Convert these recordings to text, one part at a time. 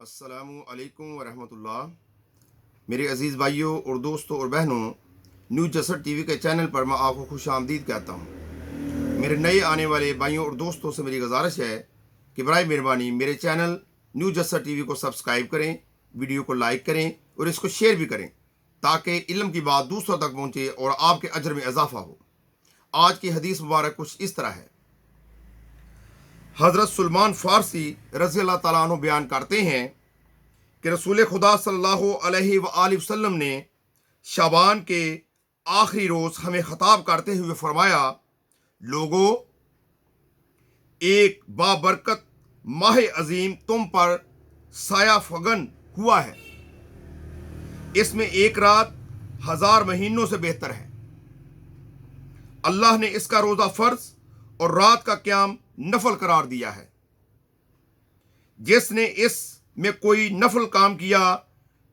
अस्सलामु अलैकुम वरहमतुल्लाह। मेरे अज़ीज़ भाइयों और दोस्तों और बहनों, न्यूज़ जसर टीवी के चैनल पर मैं आपको खुश आमदीद कहता हूँ। मेरे नए आने वाले भाइयों और दोस्तों से मेरी गुजारिश है कि बराए मेहरबानी मेरे चैनल न्यूज़ जसर टीवी को सब्सक्राइब करें, वीडियो को लाइक करें और इसको शेयर भी करें ताकि इल्म की बात दूसरों तक पहुँचे और आपके अजर में इजाफ़ा हो। आज की हदीस मुबारक कुछ इस तरह है। हज़रत सलमान फ़ारसी रज़ी अल्लाह तआला अन्हु बयान करते हैं कि रसूल खुदा सल्लल्लाहु अलैहि वसल्लम ने शाबान के आखिरी रोज़ हमें ख़िताब करते हुए फरमाया, लोगों, एक बाबरकत माह अजीम तुम पर साया फगन हुआ है। इसमें एक रात 1000 महीनों से बेहतर है। अल्लाह ने इसका रोज़ा फ़र्ज और रात का क़याम नफल करार दिया है। जिसने इसमें कोई नफल काम किया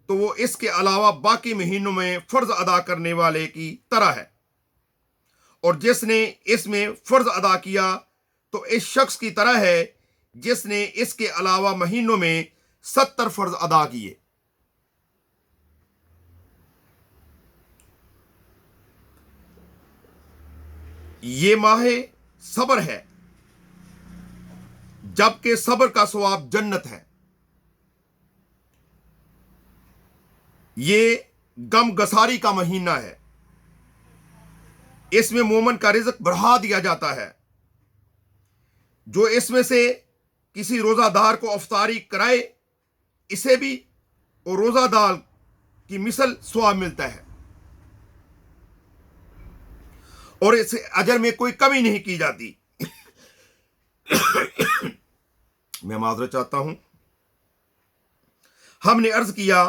तो वो इसके अलावा बाकी महीनों में फ़र्ज अदा करने वाले की तरह है, और जिसने इसमें फ़र्ज अदा किया तो इस शख्स की तरह है जिसने इसके अलावा महीनों में 70 फ़र्ज अदा किए। ये माह सब्र है, जबकि सब्र का सवाब जन्नत है। ये गम गसारी का महीना है। इसमें मोमन का रिज़्क बढ़ा दिया जाता है। जो इसमें से किसी रोज़ादार को अफ्तारी कराए, इसे भी और रोज़ादार की मिसल सवाब मिलता है और इस अजर में कोई कमी नहीं की जाती। मैं माजरत चाहता हूं। हमने अर्ज किया,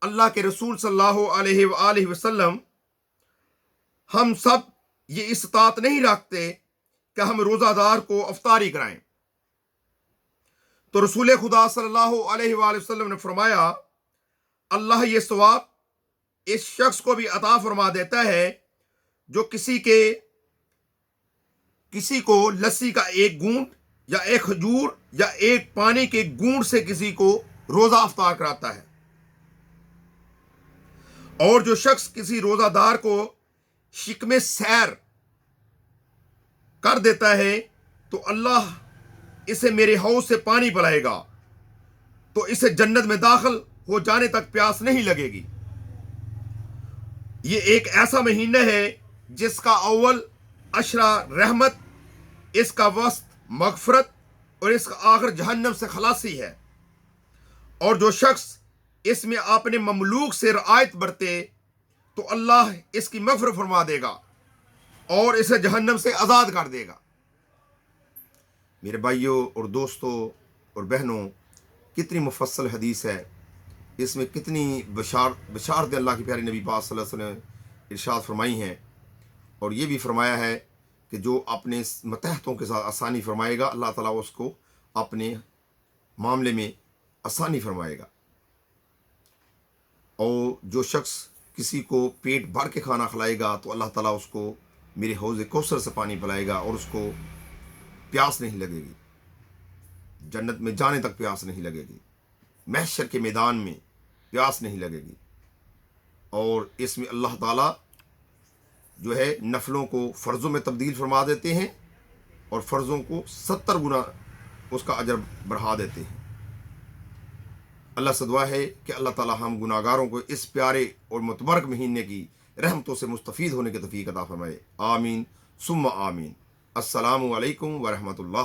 अल्लाह के रसूल सल्लल्लाहु अलैहि वसल्लम, हम सब ये इस्तात नहीं रखते कि हम रोज़ादार को अफ्तारी कराएं। तो रसूल खुदा सल्लल्लाहु अलैहि वसल्लम ने फरमाया, अल्लाह ये सवाब इस शख्स को भी अता फरमा देता है जो किसी को लस्सी का एक घूंट या एक खजूर या एक पानी के घूंट से किसी को रोज़ा अफ्तार कराता है। और जो शख्स किसी रोज़ादार को शिकमे सैर कर देता है तो अल्लाह इसे मेरे हौज से पानी पिलाएगा, तो इसे जन्नत में दाखिल हो जाने तक प्यास नहीं लगेगी। ये एक ऐसा महीना है जिसका अव्वल अशरा रहमत, इसका वस्त मगफरत और इसका आखिर जहन्नम से खलासी है। और जो शख्स इसमें अपने ममलूक से रियायत बरते तो अल्लाह इसकी मगफरत फरमा देगा और इसे जहन्नम से आज़ाद कर देगा। मेरे भाइयों और दोस्तों और बहनों, कितनी मुफस्सल हदीस है। इसमें कितनी बशारत अल्लाह की प्यारी नबी पाक सल्लल्लाहु अलैहि वसल्लम ने इरशाद फरमाई हैं। और ये भी फरमाया है कि जो अपने मतहतों के साथ आसानी फरमाएगा, अल्लाह ताला उसको अपने मामले में आसानी फरमाएगा। और जो शख्स किसी को पेट भर के खाना खिलाएगा तो अल्लाह ताला उसको मेरे हौज़ कौसर से पानी पिलाएगा और उसको प्यास नहीं लगेगी, जन्नत में जाने तक प्यास नहीं लगेगी, महशर के मैदान में प्यास नहीं लगेगी। और इसमें अल्लाह ताला जो है नफलों को फ़र्ज़ों में तब्दील फरमा देते हैं और फ़र्ज़ों को 70 गुना उसका अजर बढ़ा देते हैं। अल्लाह से दुआ है कि अल्लाह ताला हम गुनाहगारों को इस प्यारे और मुतबरक महीने की रहमतों से मुस्तफ़ीद होने की तौफ़ीक़ अता फरमाए। आमीन सुम्मा आमीन। अस्सलामु अलैकुम वरहमतुल्लाह।